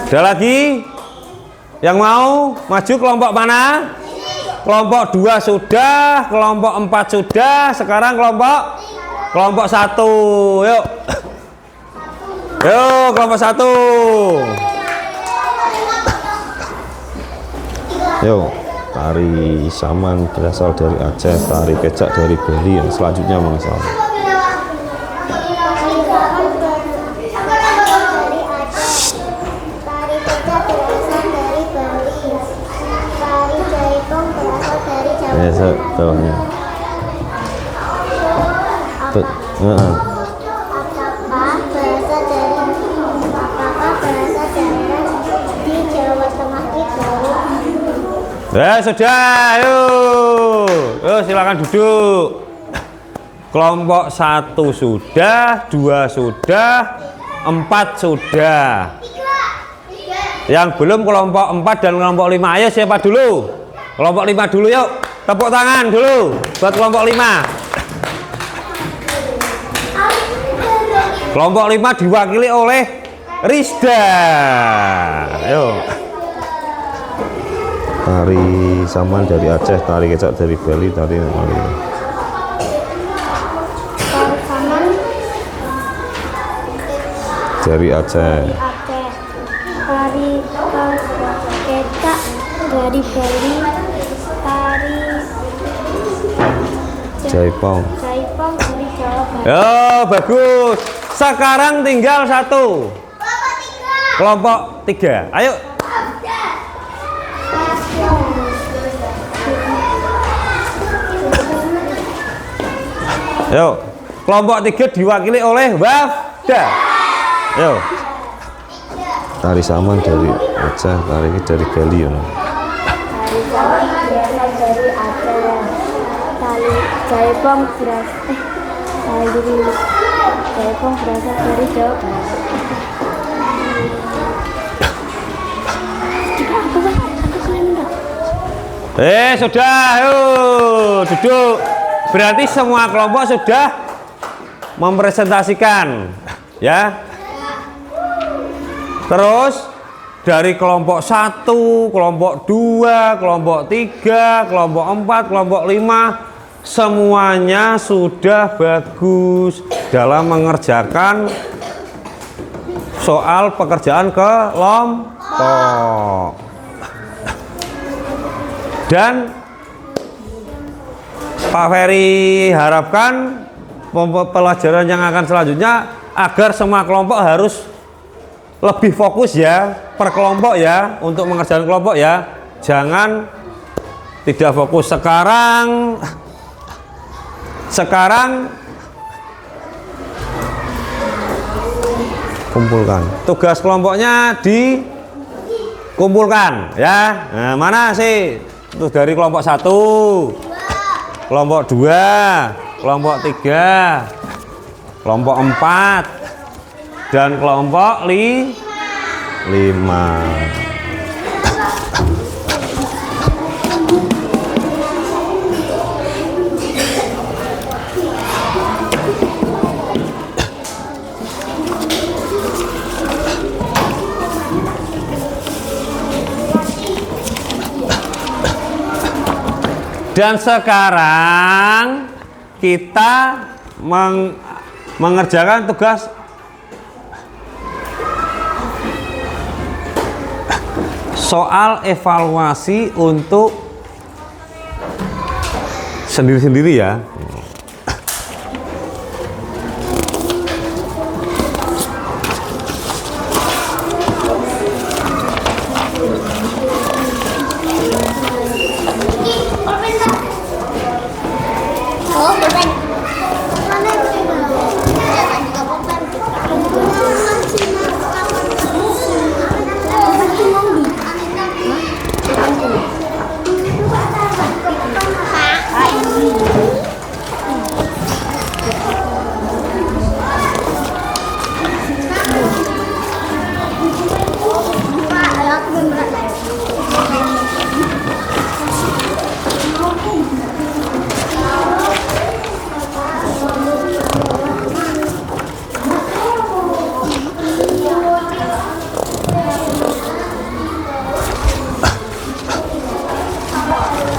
Ada lagi yang mau maju? Kelompok mana? Kelompok 2 sudah, kelompok 4 sudah, sekarang kelompok 1. Yuk. Yuk, kelompok 1. Yuk, tari saman berasal dari Aceh, tari kecak dari Bali. Yang selanjutnya mengasal. Ya, bawahnya. Apakah bahasa daerah di Jawa Tengah itu? Ya sudah, yuk silakan duduk. Kelompok 1 sudah, 2 sudah, 4 sudah. Yang belum kelompok 4 dan kelompok 5. Ayo siapa dulu? Kelompok 5 dulu yuk. Tepuk tangan dulu buat kelompok 5. Kelompok 5 diwakili oleh Rizda. Ayo. Tari saman dari Aceh, tari kecak dari Bali, tari Tari saman dari Aceh. Tari kecak dari Bali. Tari Jaipong dari Jawa Barat. ya bagus. Sekarang tinggal 1. Kelompok 3. Ayo. Yuk. Kelompok 3 diwakili oleh Wafda. Yuk. Tari saman dari Aceh, tari dari Bali. Tari saman berasal dari Aceh. Tari jaipong berasal dari Jawa Barat. Sudah, yuk duduk. Berarti semua kelompok sudah mempresentasikan, ya. Terus dari kelompok 1, kelompok 2, kelompok 3, kelompok 4, kelompok 5 semuanya sudah bagus dalam mengerjakan soal pekerjaan kelompok. Dan Pak Ferry harapkan pelajaran yang akan selanjutnya agar semua kelompok harus lebih fokus ya, per kelompok ya, untuk mengerjakan kelompok ya. Jangan tidak fokus. Sekarang kumpulkan. Tugas kelompoknya dikumpulkan ya. Nah, mana sih? Itu dari kelompok 1, kelompok 2, kelompok 3, kelompok 4, dan kelompok 5. Dan sekarang kita mengerjakan tugas soal evaluasi untuk sendiri-sendiri ya.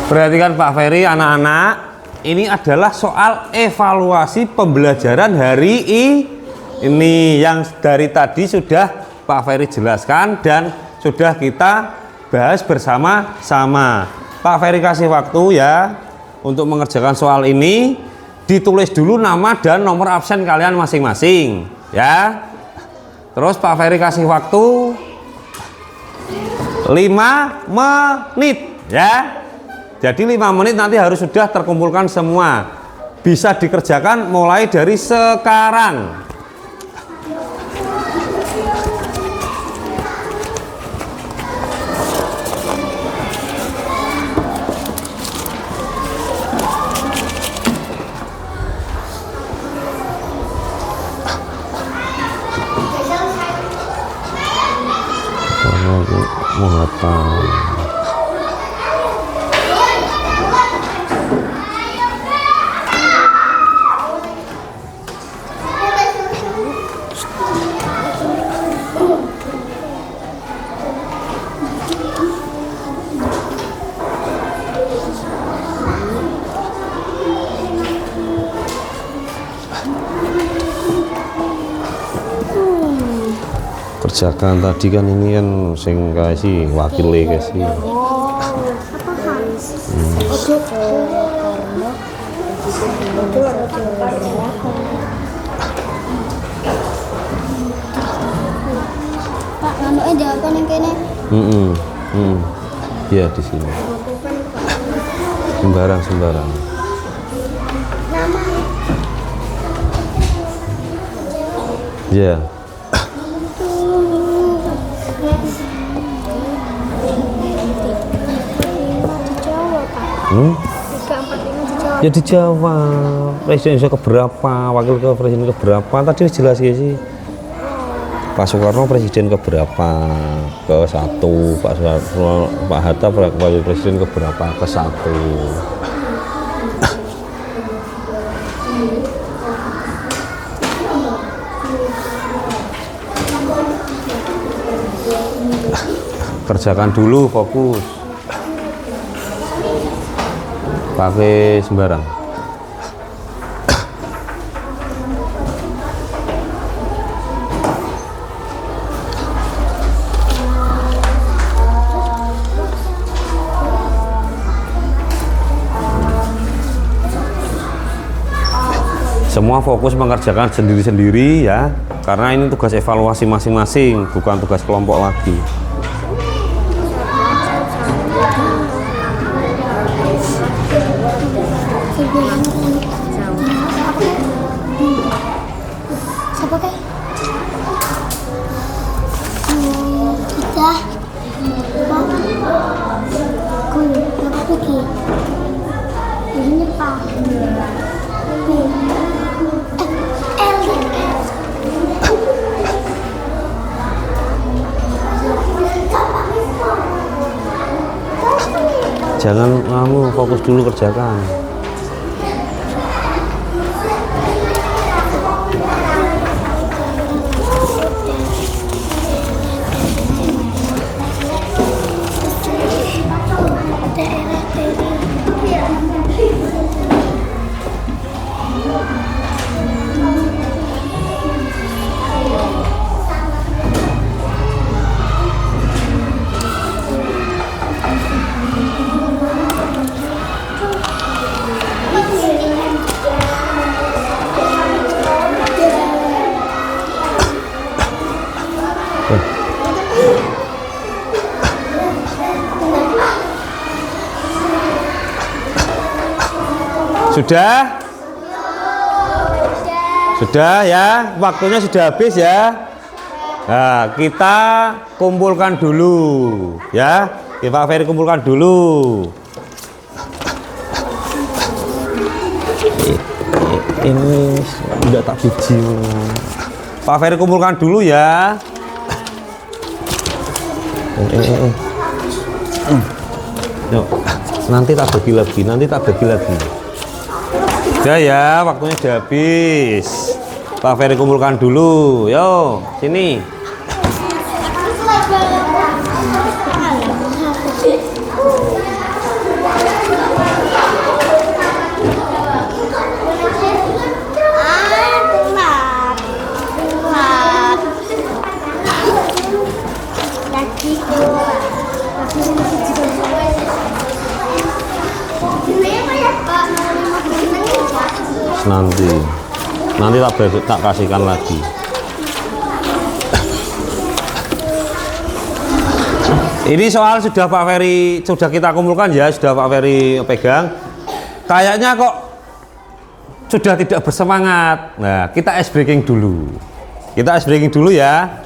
Perhatikan Pak Ferry, anak-anak, ini adalah soal evaluasi pembelajaran hari ini yang dari tadi sudah Pak Ferry jelaskan dan sudah kita bahas bersama-sama. Pak Ferry kasih waktu ya untuk mengerjakan soal ini. Ditulis dulu nama dan nomor absen kalian masing-masing ya. Terus Pak Ferry kasih waktu 5 menit ya. Jadi 5 menit nanti harus sudah terkumpulkan semua. Bisa dikerjakan mulai dari sekarang. Muhatan. Kerjakan tadi kan ini kan sing kasih wakilnya kasih. Pak, ngamuknya jawaban yang kene. Ya di sini. Sembarang. Nama. Ya. Ya dijawab. Presiden Indonesia keberapa, wakil ke presiden keberapa? Tadi jelas ya sih. Pak Soekarno presiden keberapa? Ke 1. Pak Hatta wakil presiden keberapa? Ke 1. Kerjakan dulu, fokus. Pakai sembarang. Semua fokus mengerjakan sendiri-sendiri ya, karena ini tugas evaluasi masing-masing, bukan tugas kelompok lagi. Siapa kah? Kita. Aku apa lagi? Ini Pak. Jangan kamu fokus dulu kerjakan. Sudah? Sudah ya, waktunya sudah habis ya. Nah, kita kumpulkan dulu ya. Pak Ferry kumpulkan dulu. Ini udah tak biji. Pak Ferry kumpulkan dulu ya. Yuk, nanti tak bagi lagi. Udah ya, waktunya sudah habis. Pak Ferry kumpulkan dulu. Yo, sini. nanti tak kasihkan lagi. Ini soal sudah Pak Ferry, sudah kita kumpulkan ya, sudah Pak Ferry pegang. Kayaknya kok sudah tidak bersemangat. Nah, kita ice breaking dulu. Kita ice breaking dulu ya.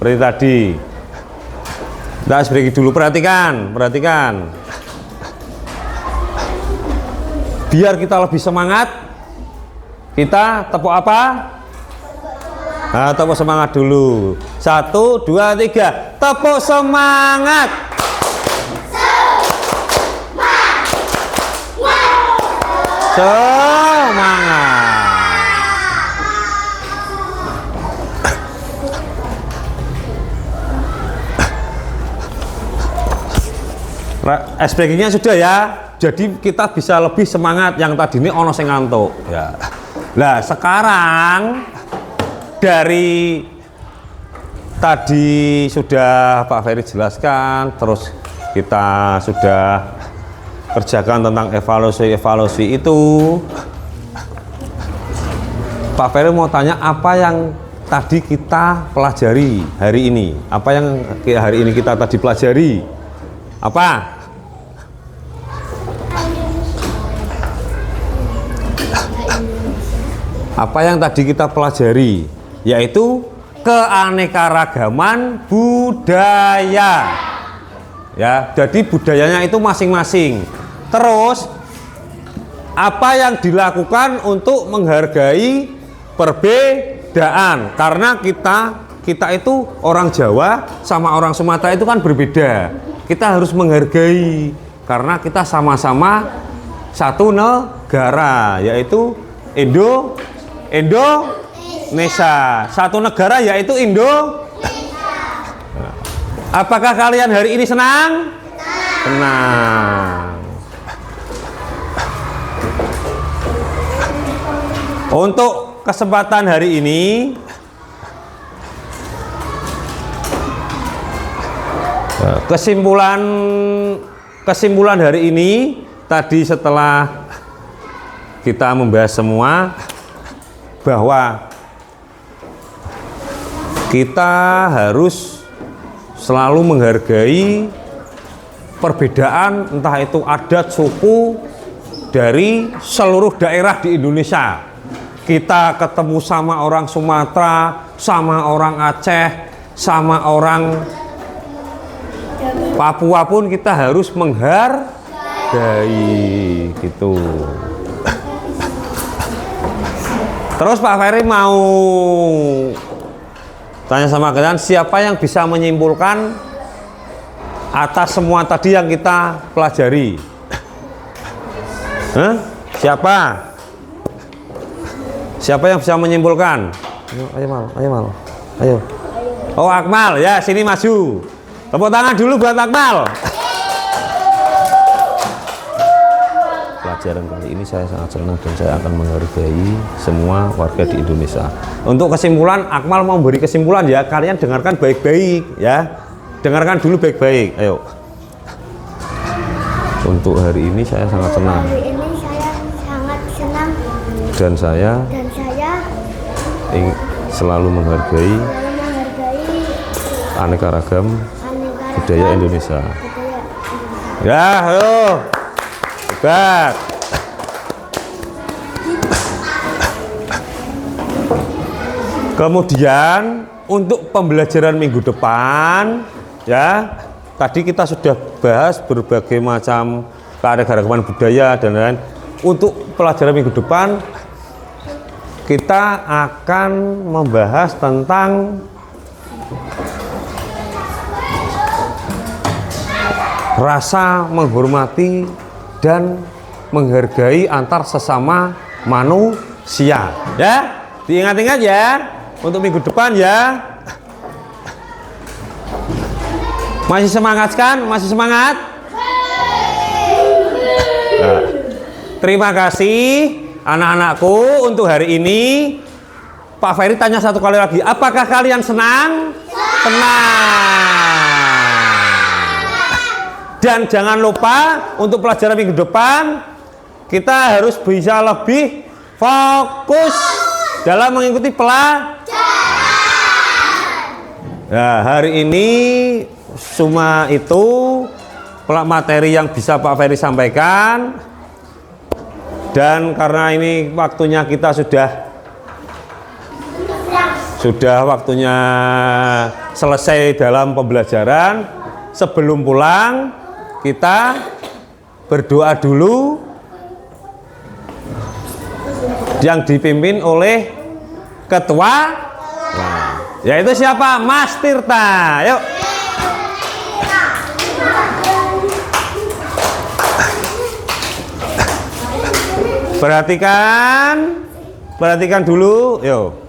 Seperti tadi. Kita ice breaking dulu, perhatikan. Biar kita lebih semangat, kita tepuk apa? Nah, tepuk semangat dulu. 1, 2, 3. Tepuk semangat. Semangat. Ice breakingnya sudah ya. Jadi kita bisa lebih semangat. Yang tadi ini ono sing ngantuk ya. Nah, sekarang dari tadi sudah Pak Ferry jelaskan, terus kita sudah kerjakan tentang evaluasi itu. Pak Ferry mau tanya apa yang tadi kita pelajari hari ini? Apa yang hari ini kita tadi pelajari? Apa? Apa yang tadi kita pelajari? Yaitu keanekaragaman budaya. Ya, jadi budayanya itu masing-masing. Terus apa yang dilakukan untuk menghargai perbedaan? Karena kita itu orang Jawa sama orang Sumatera itu kan berbeda. Kita harus menghargai karena kita sama-sama satu negara, yaitu Indonesia. Satu negara yaitu Apakah kalian hari ini senang? Senang. Untuk kesempatan hari ini kesimpulan hari ini tadi setelah kita membahas semua bahwa kita harus selalu menghargai perbedaan, entah itu adat, suku dari seluruh daerah di Indonesia. Kita ketemu sama orang Sumatera, sama orang Aceh, sama orang Papua pun kita harus menghargai gitu. Terus Pak Ferry mau tanya sama kalian, siapa yang bisa menyimpulkan atas semua tadi yang kita pelajari? Siapa? Siapa yang bisa menyimpulkan? Ayo Mal. Oh, Akmal ya, sini maju. Tepuk tangan dulu buat Akmal. Pelajaran kali ini saya sangat senang dan saya akan menghargai semua warga di Indonesia. Untuk kesimpulan, Akmal mau beri kesimpulan ya. Kalian dengarkan baik-baik ya. Dengarkan dulu baik-baik. Ayo. Untuk hari ini saya sangat senang. Hari ini saya sangat senang. Dan saya ingin selalu menghargai aneka ragam budaya Indonesia. Ya, ayo. Hebat. Kemudian untuk pembelajaran minggu depan ya, tadi kita sudah bahas berbagai macam keanekaragaman budaya dan lain-lain. Untuk pelajaran minggu depan kita akan membahas tentang rasa menghormati dan menghargai antar sesama manusia ya. Diingat-ingat ya untuk minggu depan ya. Masih semangat kan? Masih semangat? Nah, terima kasih anak-anakku untuk hari ini. Pak Ferry tanya satu kali lagi, apakah kalian senang? Senang. Dan jangan lupa untuk pelajaran minggu depan kita harus bisa lebih fokus dalam mengikuti pelajaran. Nah, hari ini cuma itu materi yang bisa Pak Ferry sampaikan, dan karena ini waktunya kita sudah waktunya selesai dalam pembelajaran. Sebelum pulang kita berdoa dulu yang dipimpin oleh ketua, yaitu siapa? Mas Tirta. Yuk. Perhatikan dulu, yuk.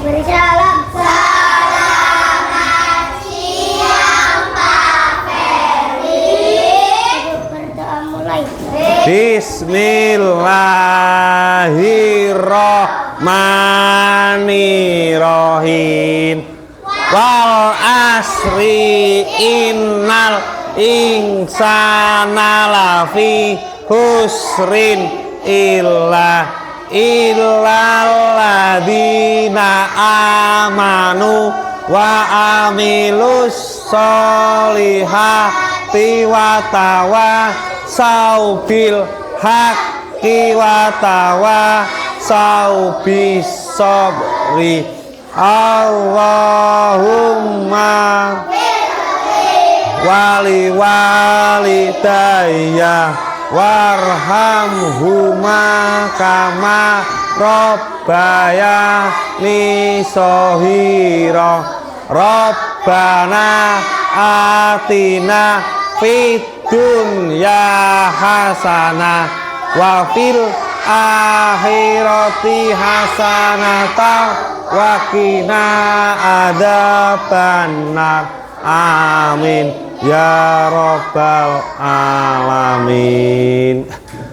Beri salam. Selamat siang Pak Ferry. Berdoa mulai. Bismillahirrahmanirrahim. Wal asri innal insana lafi husrin illalladzina amanu wa amilus solihati wa tawasau bil haqqi wa tawasau bis sabri. Allahumma wali walidayya warhamhuma kama rabbayani shaghira. Rabbana atina fid dunya hasanah wa fil akhirati hasanatan wa qina adzabannar. Amin ya rabbal alamin.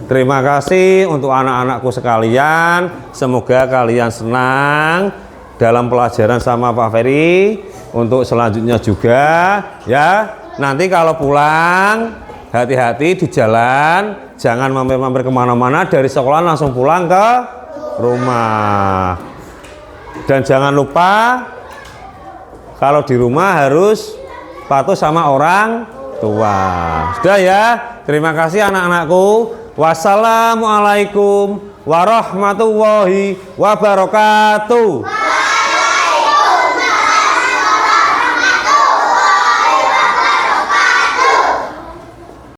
Terima kasih untuk anak-anakku sekalian. Semoga kalian senang dalam pelajaran sama Pak Ferry. Untuk selanjutnya juga ya. Nanti kalau pulang hati-hati di jalan, jangan mampir-mampir kemana-mana. Dari sekolah langsung pulang ke rumah. Dan jangan lupa kalau di rumah harus patuh sama orang tua. Sudah ya. Terima kasih anak-anakku. Wassalamualaikum warahmatullahi wabarakatuh.